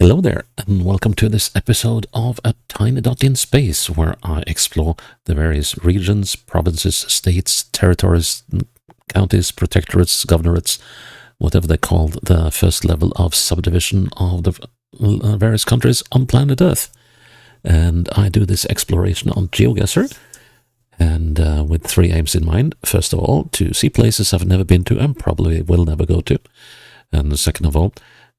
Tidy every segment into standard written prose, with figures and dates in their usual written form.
Hello there, and welcome to this episode of A Tiny Dot in Space, where I explore the various regions, provinces, states, territories, counties, protectorates, governorates, whatever they called the first level of subdivision of the various countries on planet Earth. And I do this exploration on GeoGuessr, and with three aims in mind. First of all, to see places I've never been to and probably will never go to. And second of all,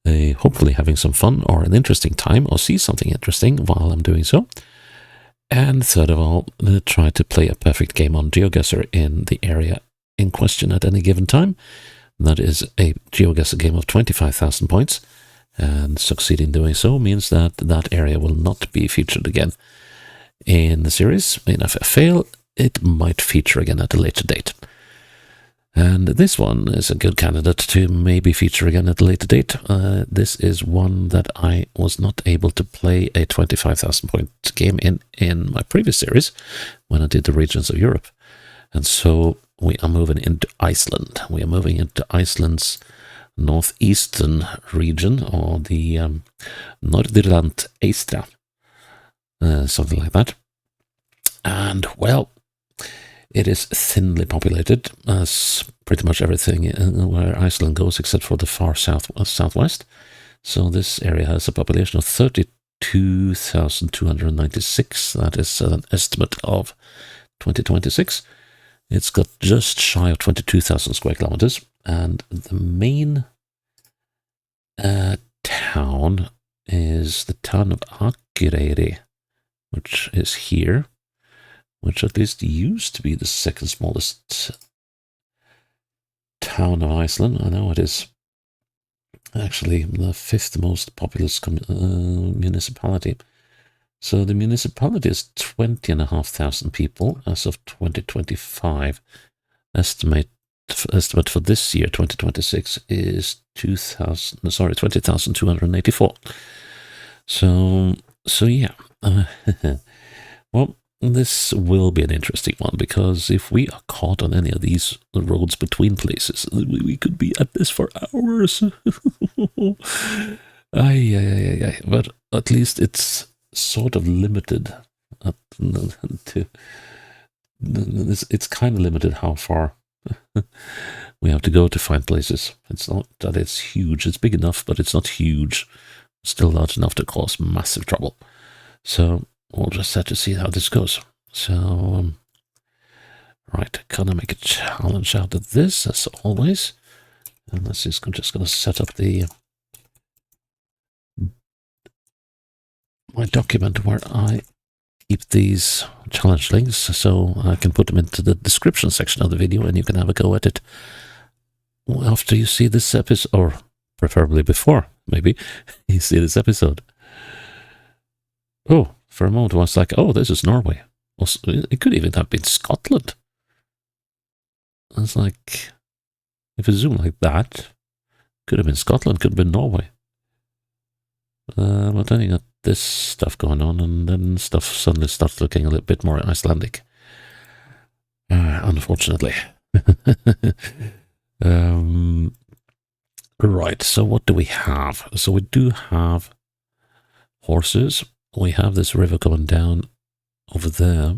hopefully having some fun or an interesting time or see something interesting while I'm doing so. And third of all, try to play a perfect game on GeoGuessr in the area in question at any given time. That is a GeoGuessr game of 25,000 points, and succeeding doing so means that that area will not be featured again in the series. And if I fail, it might feature again at a later date. And this one is a good candidate to maybe feature again at a later date. This is one that I was not able to play a 25,000 point game in my previous series when I did the regions of Europe. And so we are moving into Iceland. We are moving into Iceland's northeastern region, or the Norðurland eystra, something like that. And, well, it is thinly populated, as pretty much everything where Iceland goes, except for the far southwest. So this area has a population of 32,296. That is an estimate of 2026. It's got just shy of 22,000 square kilometers, and the main town is the town of Akureyri, which is here, which at least used to be the second smallest town of Iceland. I know it is actually the fifth most populous municipality. So the municipality is 20,500 people as of 2025. Estimate for this year, 2026, is 20,284. So yeah. Well, this will be an interesting one, because if we are caught on any of these roads between places, we could be at this for hours. But at least it's sort of limited. It's kind of limited how far we have to go to find places. It's not that it's huge. It's big enough, but it's not huge. Still large enough to cause massive trouble. So we'll just have to see how this goes. So, right, gonna make a challenge out of this, as always. And I'm just going to set up my document where I keep these challenge links, so I can put them into the description section of the video, and you can have a go at it after you see this episode, or preferably before, maybe, you see this episode. Oh, for a moment I was like, oh, this is Norway. It could even have been Scotland. I was like, if you zoom like that, could have been Scotland, could have been Norway. But then you got this stuff going on, and then stuff suddenly starts looking a little bit more Icelandic. Unfortunately. Right, so what do we have? So we do have horses. We have this river coming down over there.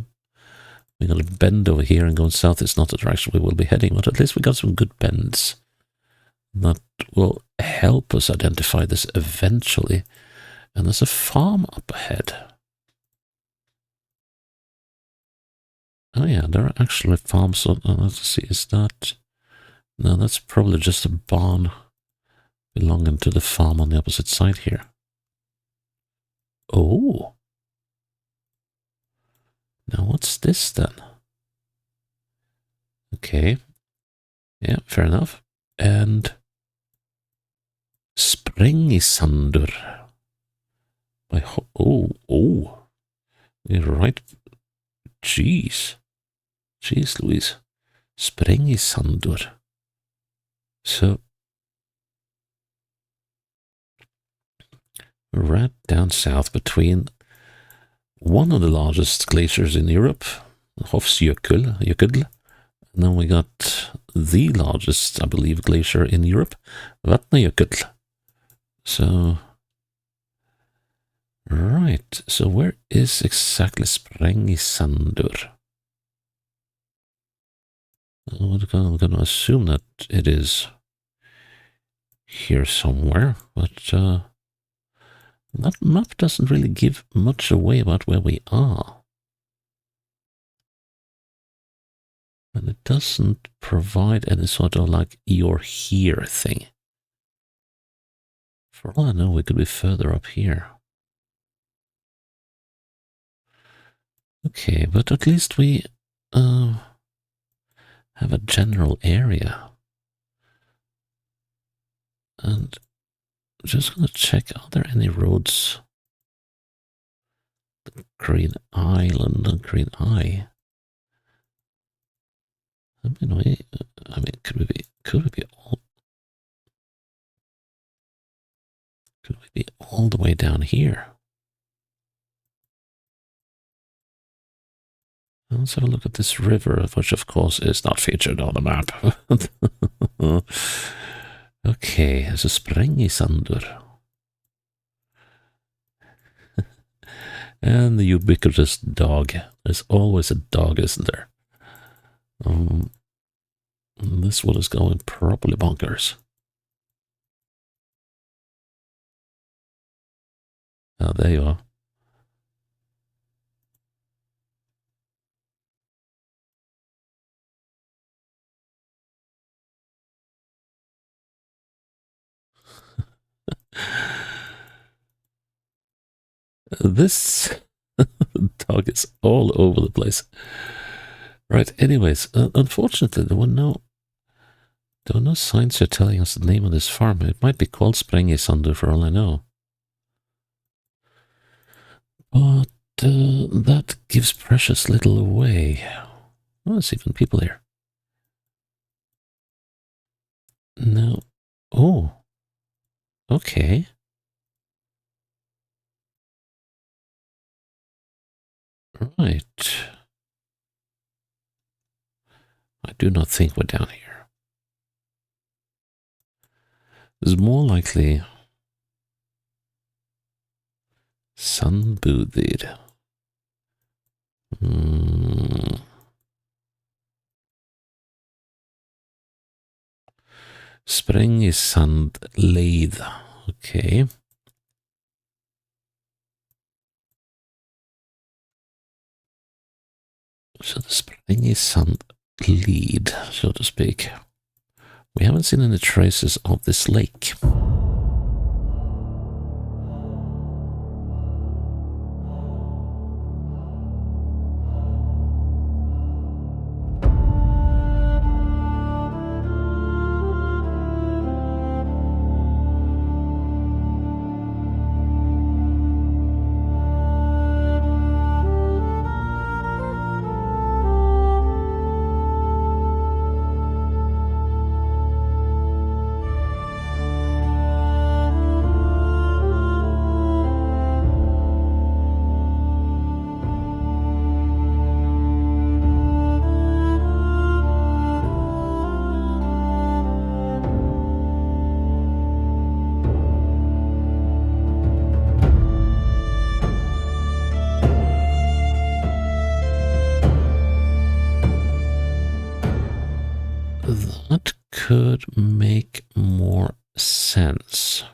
We're going to bend over here and going south. It's not the direction we will be heading, but at least we got some good bends. That will help us identify this eventually. And there's a farm up ahead. Oh yeah, there are actually farms. Let's see, is that... No, that's probably just a barn belonging to the farm on the opposite side here. Oh. Now what's this then? Okay. Yeah, fair enough. And Sprengisandur. Oh. You're right. Jeez, Louise. Sprengisandur. So, right down south between one of the largest glaciers in Europe, Hofsjökull, and then we got the largest, I believe, glacier in Europe, Vatnajökull. So, Right, so where is exactly Sprengisandur? I'm going to assume that it is here somewhere, but that map doesn't really give much away about where we are. And it doesn't provide any sort of like you're here thing. For all I know, we could be further up here. Okay, but at least we have a general area. And I'm just gonna check, are there any roads? The Green Island and Green Eye. I mean, could we be all the way down here? Let's have a look at this river, which of course is not featured on the map. Okay, there's a Sprengisandur. And the ubiquitous dog. There's always a dog, isn't there? This one is going properly bonkers. Oh, there you are. This dog is all over the place. Right, anyways, unfortunately, there were no signs here telling us the name of this farm. It might be called Sprengisandur for all I know. But that gives precious little away. Oh, there's even people here. No. Oh. Okay. Right. I do not think we're down here. It's more likely Sandbudir. Sprengisandleid. Okay. So the Sprengisandleid, so to speak. We haven't seen any traces of this lake. That could make more sense.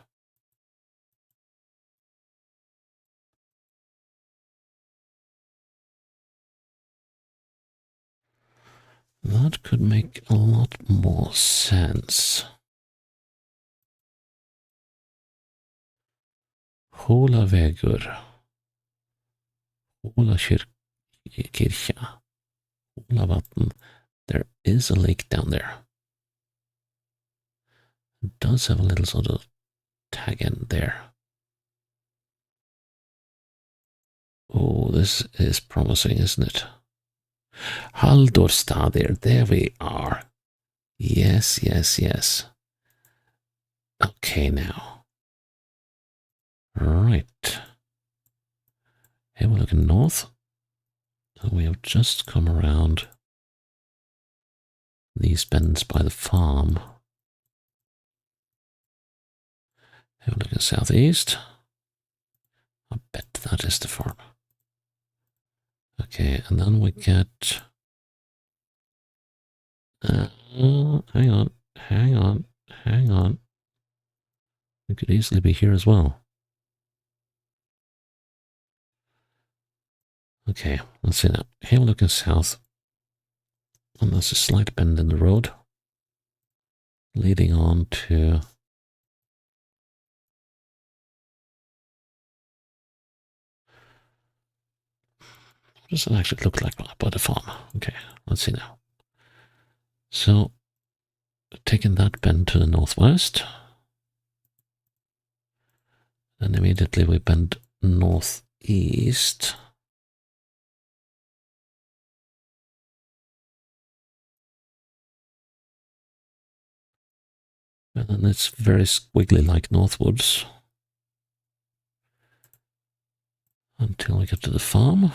That could make a lot more sense. Hólavegur. Hólakirkja. Hólavatn. There is a lake down there. It does have a little sort of tag in there. Oh, this is promising, isn't it? Haldorstadir, there we are. Yes, yes, yes. Okay, now. Right. Here we're looking north. And we have just come around these bends by the farm. Here we're looking southeast. I bet that is the farm. Okay, and then we get... hang on, hang on, hang on. We could easily be here as well. Okay, let's see now. Here we're looking south. And there's a slight bend in the road. Leading on to... What does it actually look like by the farm? Okay, let's see now. So, taking that bend to the northwest. Then immediately we bend northeast. And then it's very squiggly like northwards. Until we get to the farm.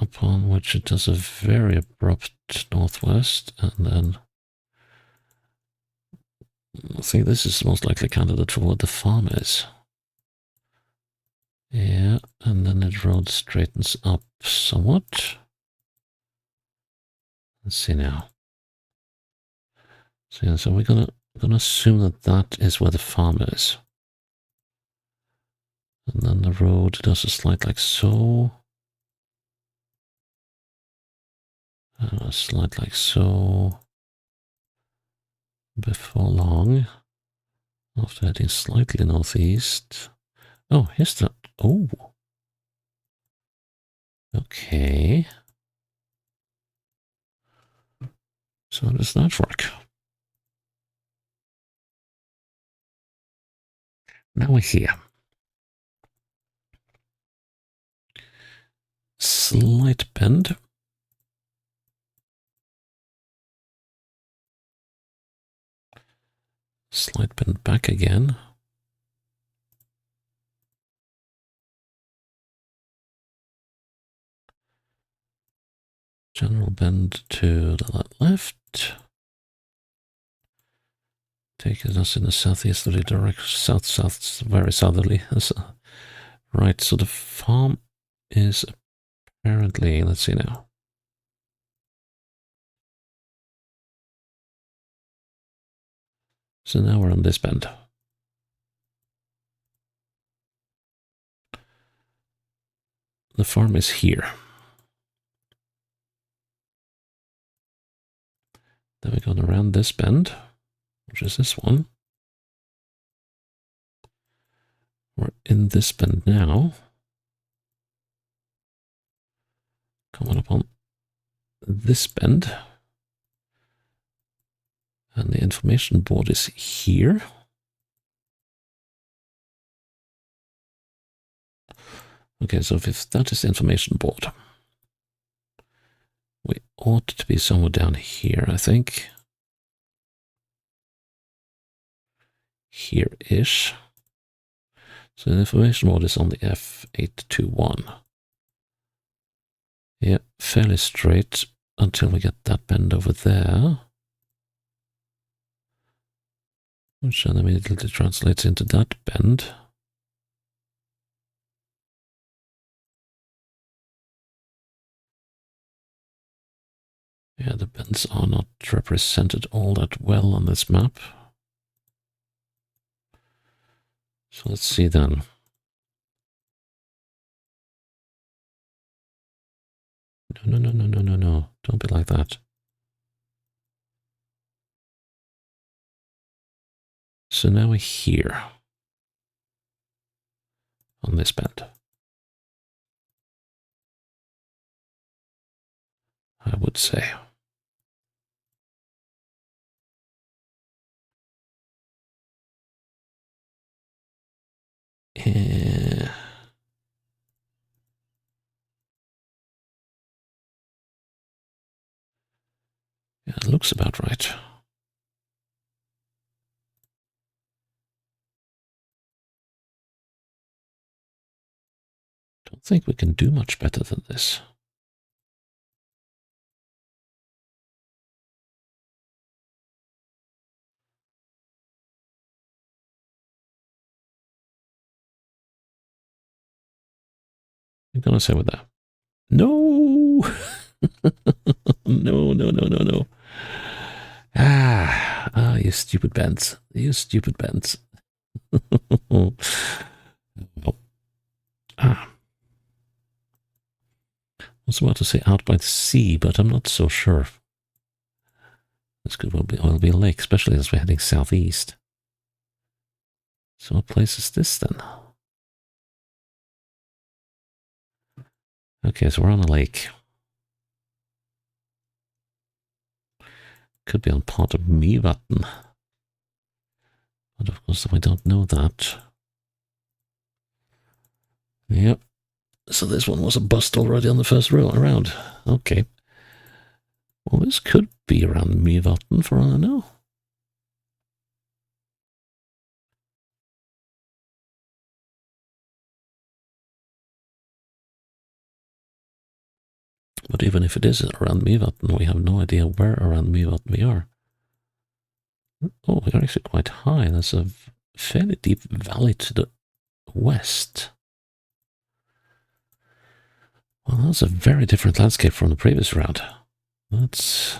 Upon which it does a very abrupt northwest, and then I think this is the most likely candidate for what the farm is. Yeah, and then the road straightens up somewhat. Let's see now. So, yeah, so we're gonna assume that that is where the farm is. And then the road does a slide like so. A slide like so. Before long, after heading slightly northeast. Oh, here's the... Oh. Okay. So how does that work? Now we're here. Slight bend. Slight bend back again. General bend to the left. Taking us in a southeasterly direction. South, very southerly. Right, so the farm is apparently, let's see now. So now we're on this bend. The farm is here. Then we're going around this bend, which is this one. We're in this bend now. Coming up on this bend. And the information board is here. Okay, so if that is the information board, we ought to be somewhere down here, I think. Here-ish. So the information board is on the F821. Yeah, fairly straight until we get that bend over there. Which then immediately translates into that bend. Yeah, the bends are not represented all that well on this map. So let's see then. No. Don't be like that. So now we're here. On this bend. I would say. Yeah, it looks about right. Don't think we can do much better than this. I'm gonna say with that. No! No, no, no, no, no. You stupid bends. You stupid bends. Oh. I was about to say out by the sea, but I'm not so sure. This could well be a lake, especially as we're heading southeast. So what place is this then? Okay, so we're on a lake. Could be on part of Mývatn. But of course, we don't know that. Yep. So this one was a bust already on the first round. Okay. Well, this could be around Mývatn for all I know. But even if it is around Mývatn, we have no idea where around Mývatn we are. Oh, we are actually quite high. There's a fairly deep valley to the west. Well, that's a very different landscape from the previous round. That's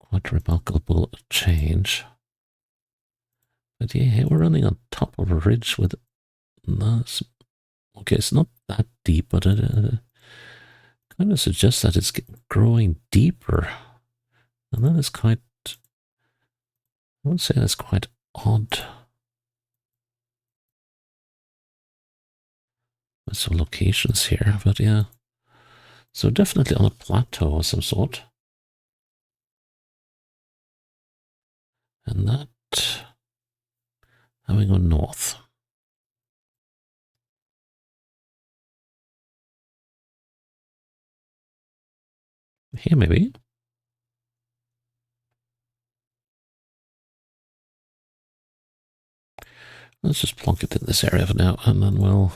quite a remarkable change. But yeah, we're running on top of a ridge with... Okay, it's not that deep, but it kind of suggests that it's growing deeper. And that is quite... I would say that's quite odd. There's some locations here, but yeah. So definitely on a plateau of some sort. And that... And we go north. Here maybe. Let's just plonk it in this area for now, and then we'll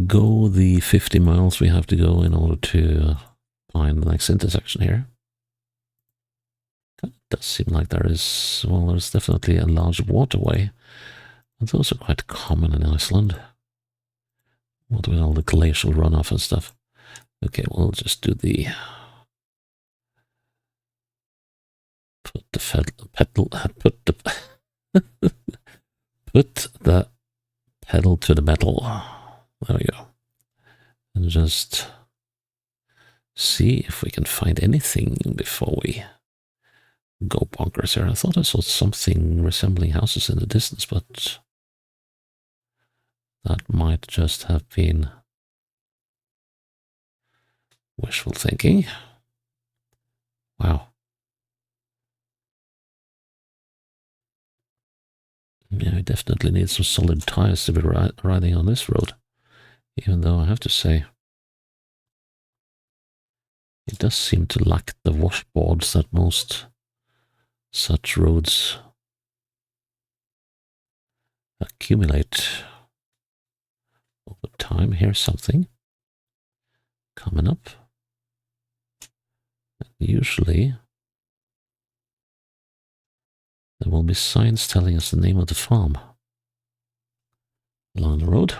go the 50 miles we have to go in order to find the next intersection here. It does seem like there is, well, there's definitely a large waterway. It's also quite common in Iceland. What with all the glacial runoff and stuff. Okay, we'll just do the... Put the pedal to the metal. There we go. And just see if we can find anything before we go bonkers here. I thought I saw something resembling houses in the distance, but that might just have been wishful thinking. Wow. Yeah, we definitely need some solid tires to be riding on this road. Even though I have to say, it does seem to lack the washboards that most such roads accumulate over time. Here's something coming up. Usually, there will be signs telling us the name of the farm along the road.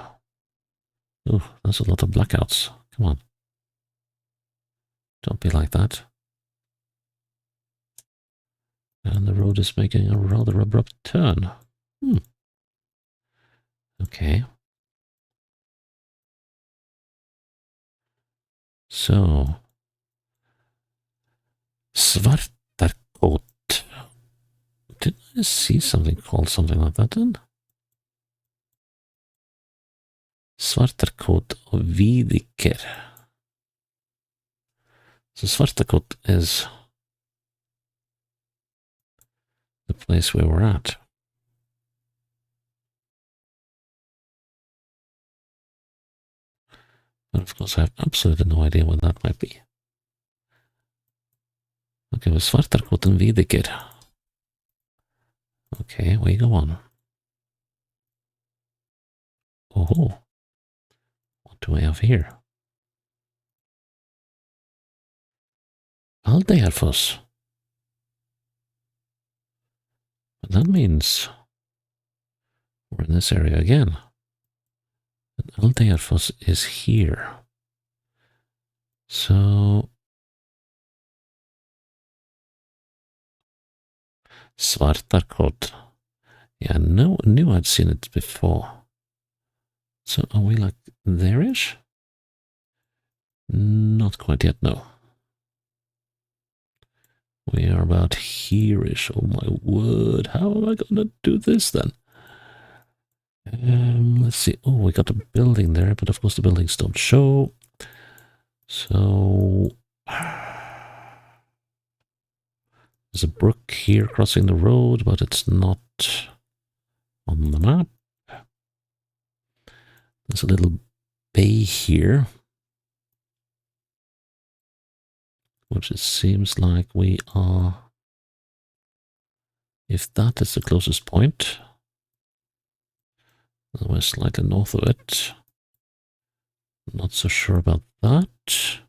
Oh, there's a lot of blackouts. Come on. Don't be like that. And the road is making a rather abrupt turn. Okay. So, Svartarkot. Did I see something called something like that then? Svartarkot og Viðiker. So Svartarkot is the place where we're at. But of course I have absolutely no idea what that might be. Okay, well, Svartarkot and Viðiker. Okay, we go on. Oh, what do we have here? Aldejarfoss. But that means We're in this area again. And Aldearfoss is here. So Svartarkot. Yeah, no, knew I'd seen it before. So are we like there-ish? Not quite yet, no. We are about here-ish. Oh my word, how am I gonna do this then? Let's see. Oh, we got a building there, but of course the buildings don't show. So there's a brook here crossing the road, but it's not on the map. There's a little bay here, which it seems like we are, if that is the closest point, then we're slightly north of it. Not so sure about that.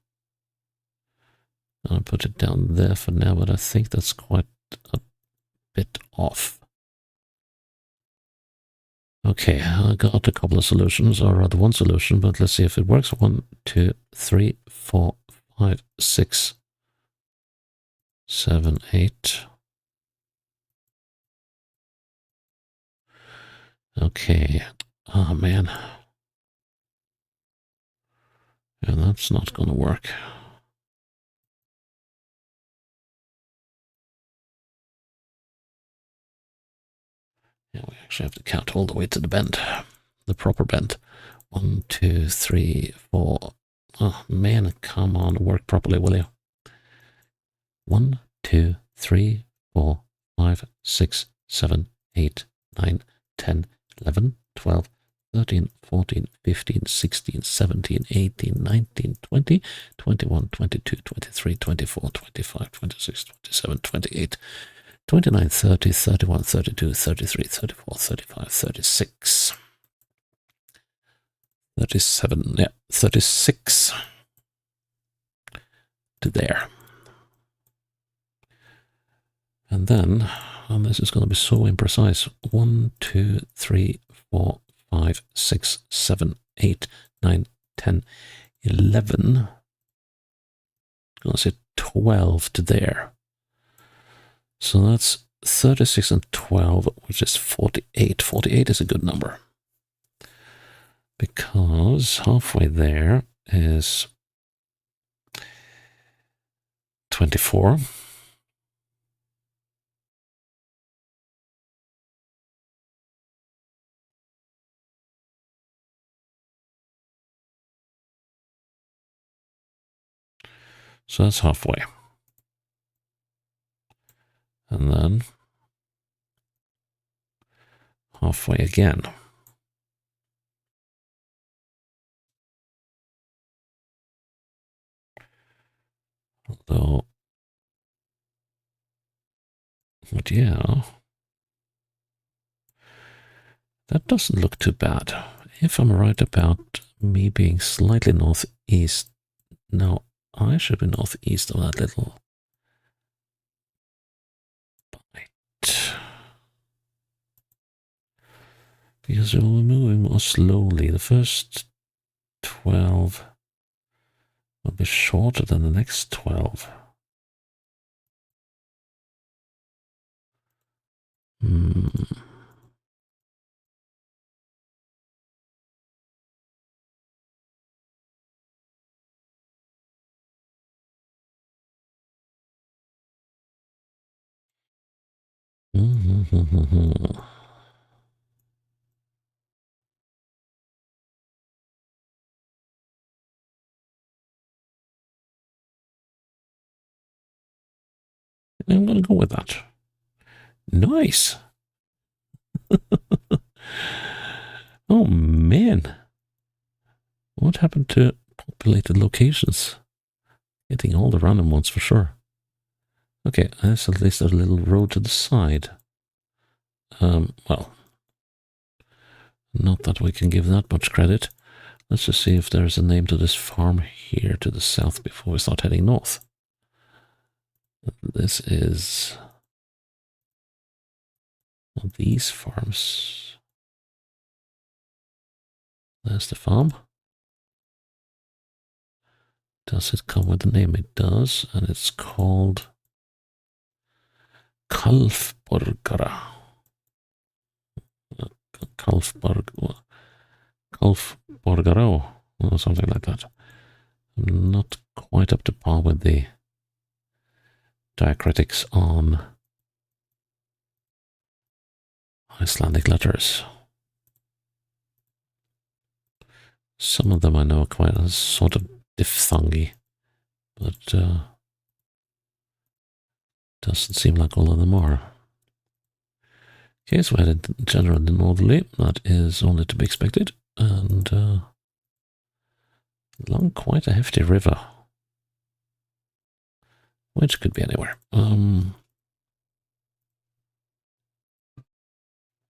I'll put it down there for now, but I think that's quite a bit off. Okay, I got a couple of solutions, or rather one solution, but let's see if it works. 1, 2, 3, 4, 5, 6, 7, 8. Okay. Oh, man. Yeah, that's not gonna work. Yeah, we actually have to count all the way to the bend. The proper bend. 1, 2, 3, 4. Oh, man, come on, work properly, will you? 1, 2, 3, 4, 5, 6, 7, 8, 9, 10, 11, 12, 13, 14, 15, 16, 17, 18, 19, 20, 21, 22, 23, 24, 25, 26, 27, 28, 29, 30, 31, 32, 33, 34, 35, 36, 37, yeah, 36 to there. And then, and this is going to be so imprecise, 1, 2, 3, 4, 5, 6, 7, 8, 9, 10, 11. I'm going to say 12 to there. So that's 36 and 12, which is 48. 48 is a good number. Because halfway there is 24. So that's halfway. And then halfway again. Although, but yeah, that doesn't look too bad. If I'm right about me being slightly northeast, now I should be northeast of that little bite. Because we're moving more slowly. The first 12 will be shorter than the next 12. Hmm. I'm gonna go with that. Nice. Oh man. What happened to populated locations? Getting all the random ones for sure. Okay, there's at least a little road to the side. Well, not that we can give that much credit. Let's just see if there's a name to this farm here to the south before we start heading north. This is these farms. There's the farm. Does it come with the name? It does, and it's called Kalfborgara. Kalfborgaro, or something like that. I'm not quite up to par with the diacritics on Icelandic letters. Some of them I know are quite a sort of diphthongy, but doesn't seem like all of them are. Okay, so we had a general northerly, that is only to be expected, and along quite a hefty river, which could be anywhere.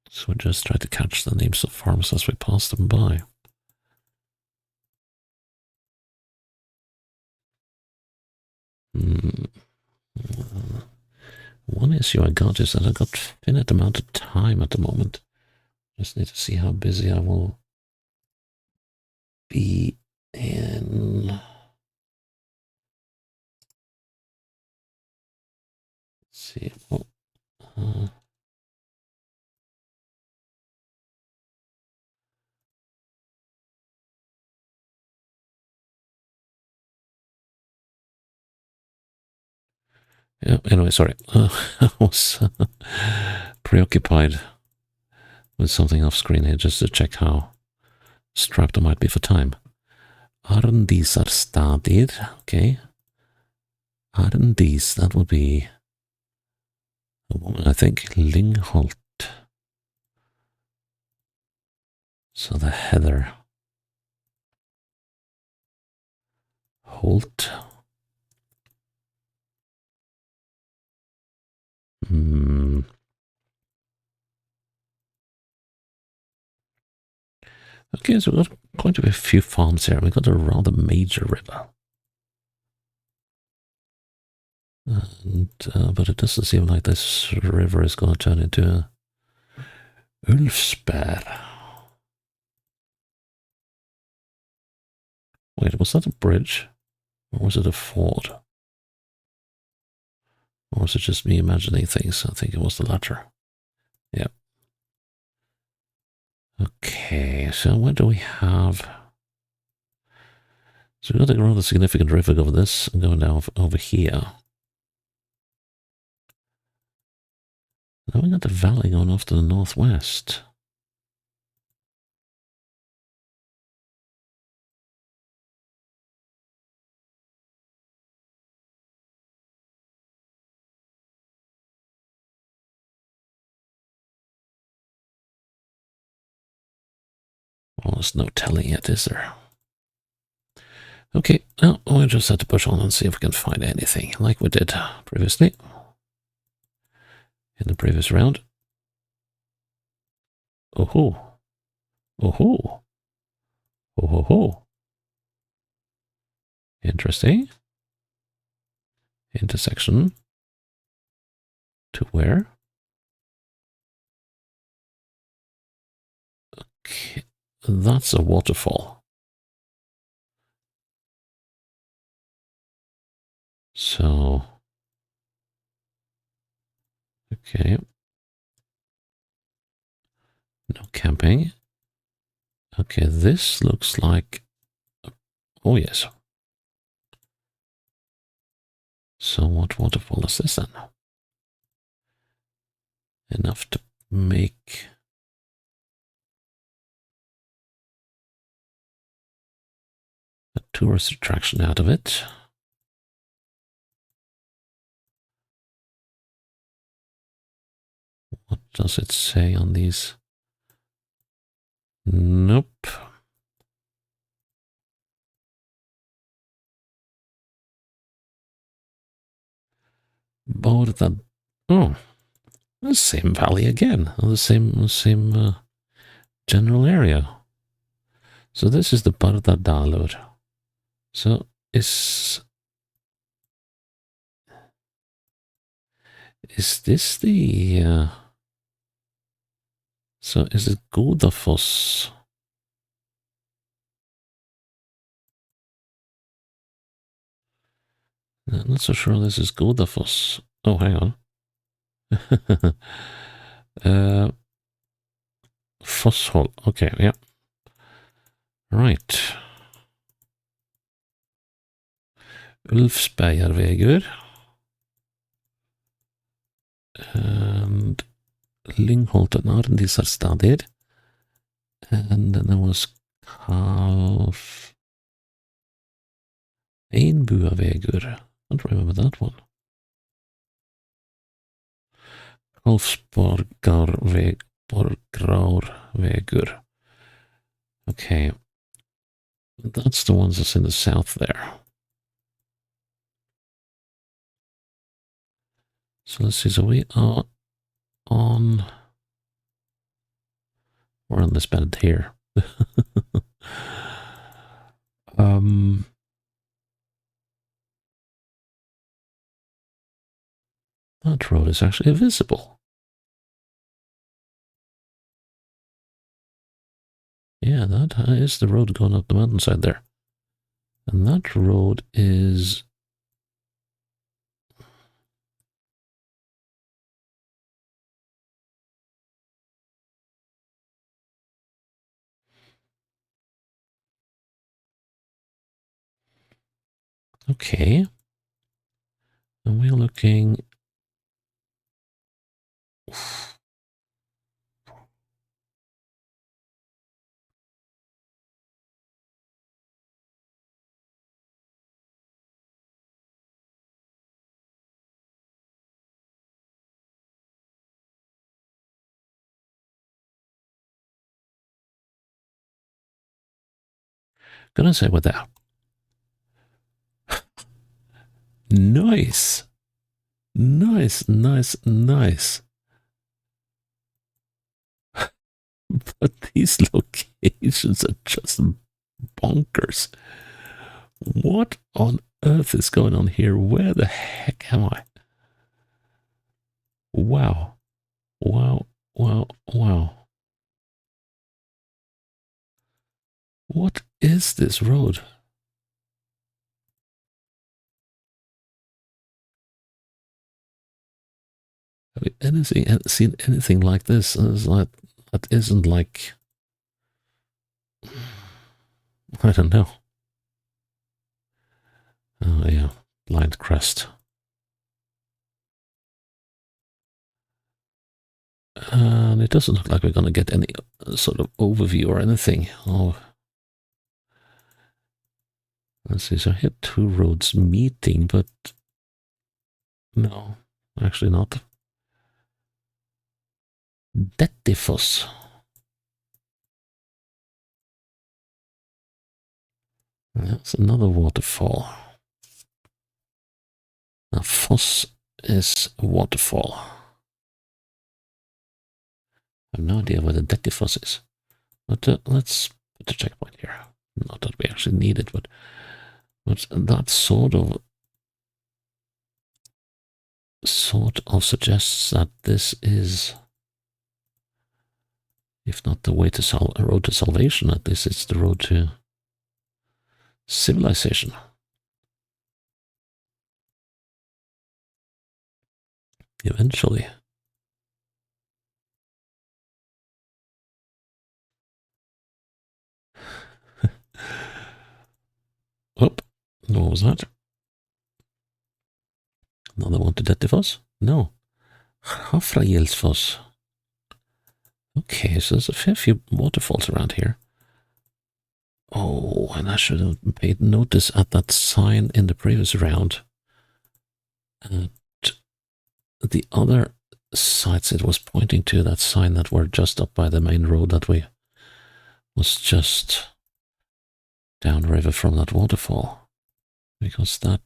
So we just try to catch the names of farms as we pass them by. One issue I got is that I've got finite amount of time at the moment. Just need to see how busy I will be in. Let's see. Yeah, anyway, sorry. I was preoccupied with something off screen here just to check how strapped I might be for time. Arndísar stadir, okay. Arndís, that would be a woman, I think. Lingholt. So the heather. Holt. Okay, so we've got quite a few farms here. We've got a rather major river. And, but it doesn't seem like this river is going to turn into a Ulfsberg. Wait, was that a bridge? Or was it a ford? Or was it just me imagining things? I think it was the latter. Yeah. Okay, so what do we have? So we've got a rather significant river over this and going down over here. Now we got the valley going off to the northwest. Well, there's no telling yet, is there? Okay, now we just have to push on and see if we can find anything, like we did previously. In the previous round. Oh ho. Oh ho. Oh ho ho. Interesting. Intersection. To where? Okay. That's a waterfall. So. Okay. No camping. Okay, this looks like. Oh, yes. So, what waterfall is this then? Enough to make a tourist attraction out of it. What does it say on these? Nope. Borda. Oh, the same valley again. The same general area. So this is the Bardadalur. So is this the so is it Godafoss? I'm not so sure this is Godafoss. Oh, hang on. Fosshol. Okay, yeah. Right. Ulfsbergarvegur. And Lyngholten Arndisarstadir. And then there was Kalf Einbuavegur. I don't remember that one. Kalfsborgarvegur. Okay. That's the ones that's in the south there. So let's see. So we are on. We're on this bed here. That road is actually visible. Yeah, that is the road going up the mountainside there. And that road is... Okay. And we're looking... Gonna say with that. Nice. Nice, nice, nice. But these locations are just bonkers. What on earth is going on here? Where the heck am I? Wow. Wow. Wow. Wow. What is this road? Have you seen anything like this? That isn't like, I don't know. Oh yeah, blind crest. And it doesn't look like we're gonna get any sort of overview or anything. Oh, let's see. So here two roads meeting, but no, actually not. Dettifoss. That's another waterfall. Now, Foss is a waterfall. I have no idea where the Dettifoss is. But let's put the checkpoint here. Not that we actually need it, but that sort of suggests that this is, if not the way to a road to salvation, at least it's the road to civilization. Eventually. Oh, what was that? Another one to Dettifoss? No. Hafragilsfoss. Okay, so there's a fair few waterfalls around here. Oh, and I should have paid notice at that sign in the previous round. At the other sites it was pointing to, that sign that were just up by the main road that we was just downriver from that waterfall. Because that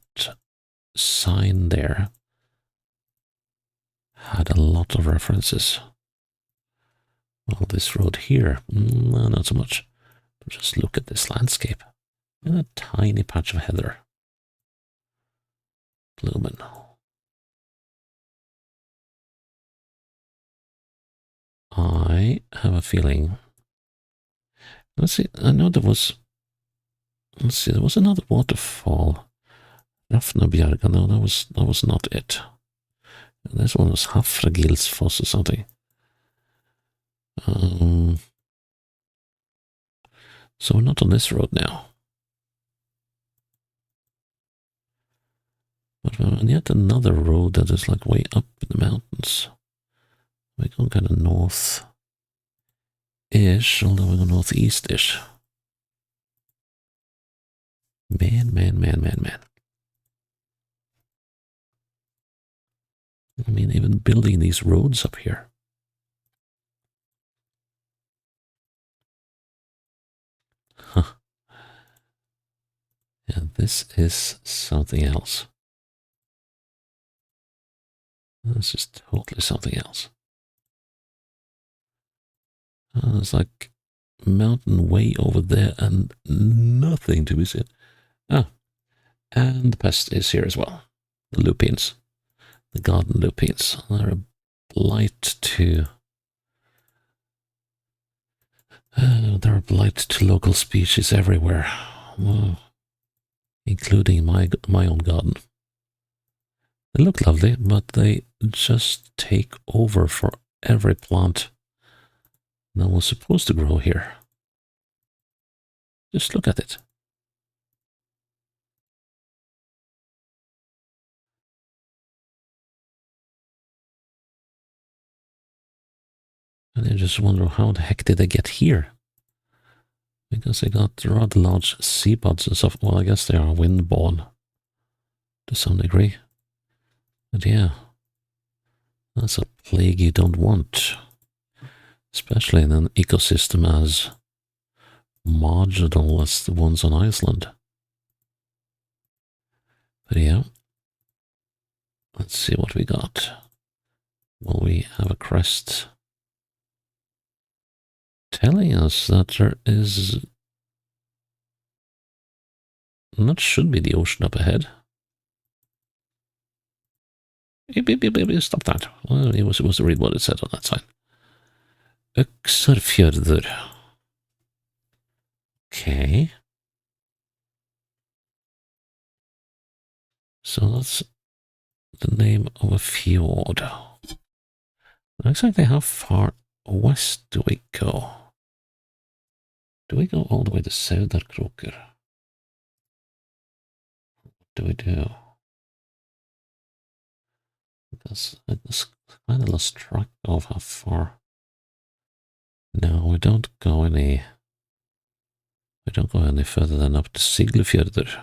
sign there had a lot of references. Well, this road here, no, not so much. But just look at this landscape. And a tiny patch of heather blooming. I have a feeling. Let's see. I know there was. Let's see. There was another waterfall. Rafnabjarga, no, that was not it. This one was Hafragilsfoss or something. So we're not on this road now. But we're on yet another road that is like way up in the mountains. We go kind of north-ish, although we go northeast-ish. Man. I mean, even building these roads up here. Huh. Yeah, this is something else. This is totally something else. There's like mountain way over there and nothing to be seen. Ah, and the pest is here as well. The lupines. The garden lupines. They're a blight to... they're a blight to local species everywhere. Well, including my own garden. They look lovely, but they just take over for every plant that was supposed to grow here. Just look at it. And I just wonder how the heck did they get here? Because they got rather large sea buds and stuff. Well, I guess they are wind-borne to some degree. But yeah, that's a plague you don't want. Especially in an ecosystem as marginal as the ones on Iceland. But yeah, let's see what we got. Well, we have a crest telling us that there is... that should be the ocean up ahead. Stop that. Well, he was supposed to read what it said on that sign. Öxarfjörður. Okay. So that's the name of a fjord. Not exactly how far west do we go? Do we go all the way to Sauðárkrókur? What do we do? Because I just kind of lost track of how far. No, we don't go any. We don't go any further than up to Siglufjörður.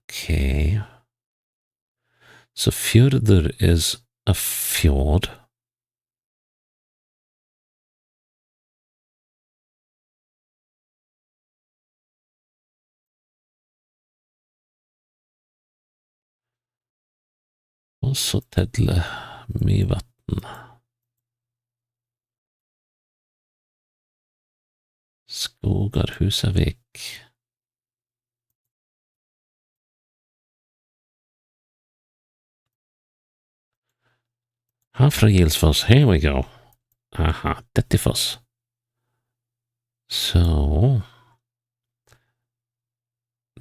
Okay. So fjörður is a fjord. Og så tedle mye vann. Skogar Husavik. Hafragilsfoss, here we go. Aha, Dettifoss. So,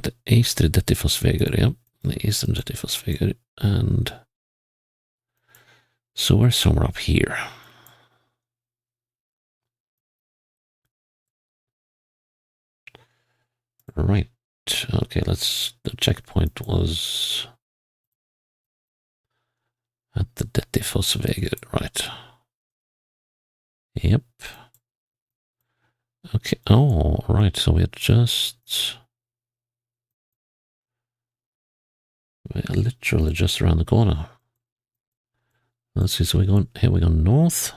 the eystra Dettifossvegur, yeah. The eastern Dettifossvegur, and so we're somewhere up here. Right. Okay, let's... the checkpoint was at the Dettifossvegur, right. Yep. Okay, oh, right, so we're just... we're literally just around the corner. Let's see, so we're going... here we go north.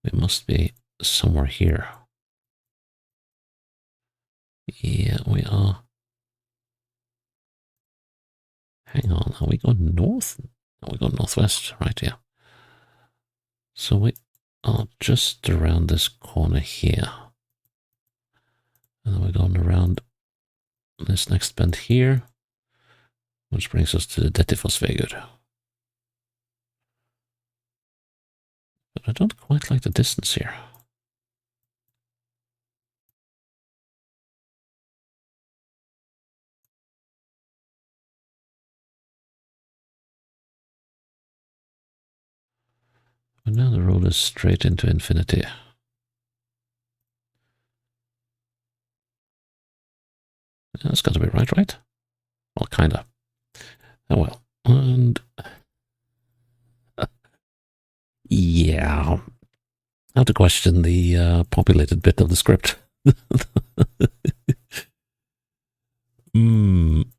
We must be somewhere here. Yeah, we are. Hang on, are we going north? No, we're going northwest, right, yeah. So we are just around this corner here. And then we're going around this next bend here, which brings us to the Dettifossvegur. But I don't quite like the distance here. And now the road is straight into infinity. That's got to be right, right? Well, kinda. Oh well. And yeah, I have to question the populated bit of the script.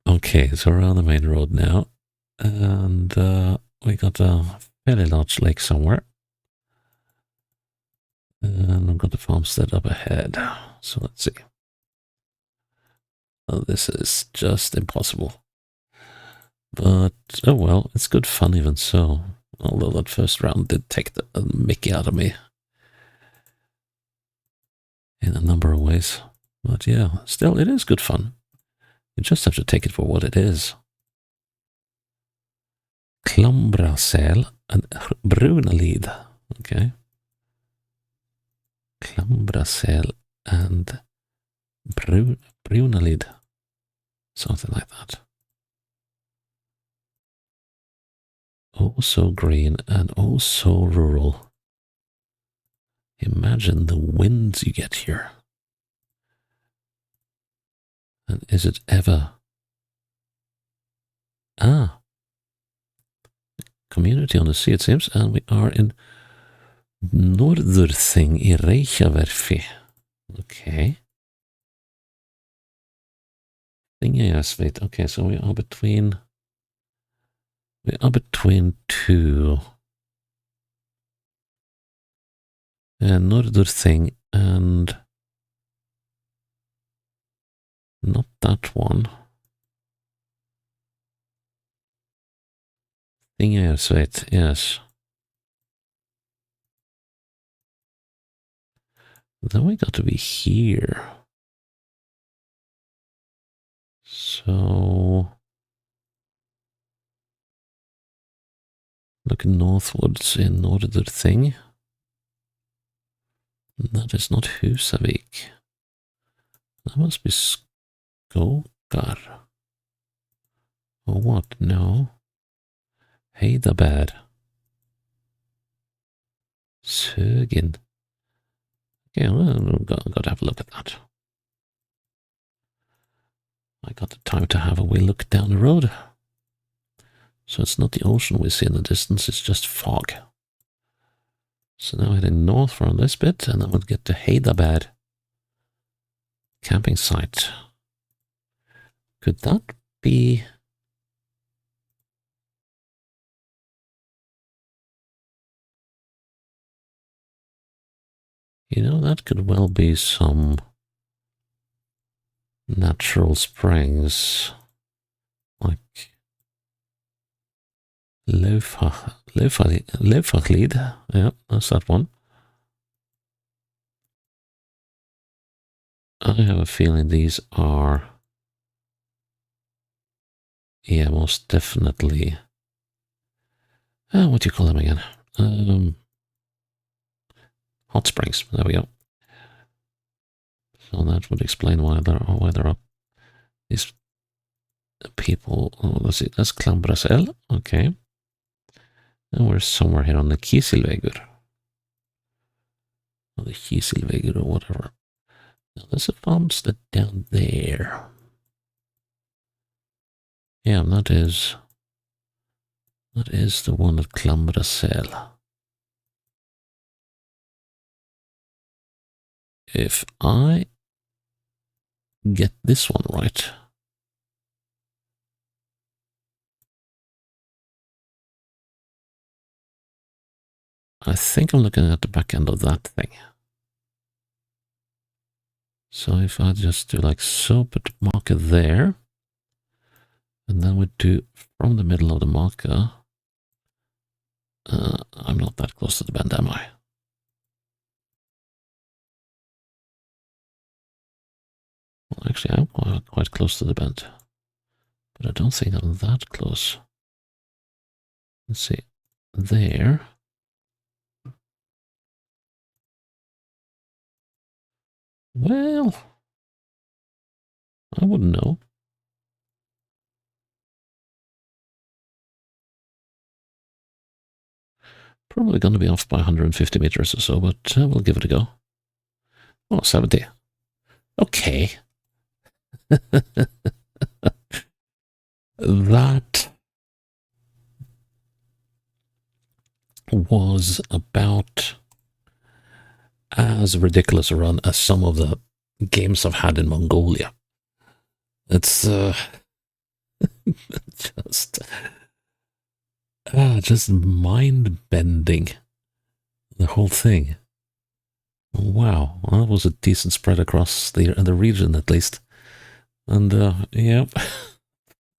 Okay, so we're on the main road now, and we got a fairly large lake somewhere, and I've got the farmstead up ahead. So let's see. Oh, this is just impossible. But oh well, it's good fun even so. Although that first round did take the mickey out of me in a number of ways. But yeah, still, it is good fun. You just have to take it for what it is. Klambrasel and Brunalid. Okay. Klambrasel and Brunalid. Something like that. Oh, so green and oh, so rural. Imagine the winds you get here. And is it ever... Ah, community on the sea, it seems, and we are in Norðurþing í Reykjavík. Okay. Thingeyjarsveit. Okay, so we are between two. Norðurþing and not that one. Thingeyjarsveit, yes. Then we got to be here. So look northwards in Norðurþing. That is not Húsavík. That must be Skógar. Or what? No. Heidabær. Sögin. Okay, well, got to have a look at that. I got the time to have a wee look down the road. So it's not the ocean we see in the distance, it's just fog. So now heading north from this bit, and then we'll get to Heidabær camping site. Could that be... You know, that could well be some natural springs, like Laufhlíð. Yeah, that's that one. I have a feeling these are, yeah, most definitely, what do you call them again? Hot springs. There we go. So that would explain why they're up. These people. Oh, let's see. That's Klambrasel. Okay. And we're somewhere here on the Kísilvegur. Or the Kísilvegur or whatever. Now there's a farmstead down there. Yeah, that is the one at Klambrasel. If I get this one right, I think I'm looking at the back end of that thing. So if I just do like so, put the marker there, and then we do from the middle of the marker. I'm not that close to the bend, am I? Well, actually, I'm quite close to the bend, but I don't think I'm that close. Let's see, there. Well, I wouldn't know. Probably going to be off by 150 meters or so, but we'll give it a go. Oh, 70. Okay. That was about as ridiculous a run as some of the games I've had in Mongolia. It's just mind-bending, the whole thing. Wow, well, that was a decent spread across the region at least. And yeah,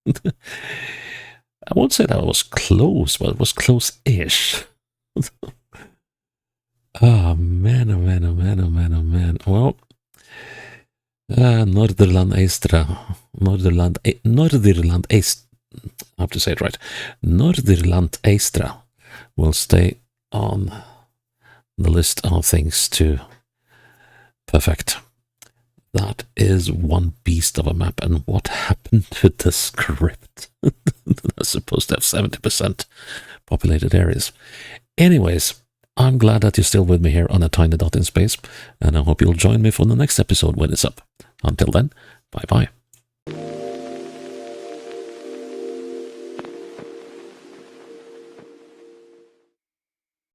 I won't say that it was close, but it was close-ish. Oh man, oh man, oh man, oh man, oh man. Well, Norðurland eystra. Norðurland eystra. I have to say it right. Norðurland eystra will stay on the list of things to perfect. That is one beast of a map, and what happened to the script? That's supposed to have 70% populated areas. Anyways, I'm glad that you're still with me here on A Tiny Dot in Space, and I hope you'll join me for the next episode when it's up. Until then, bye-bye.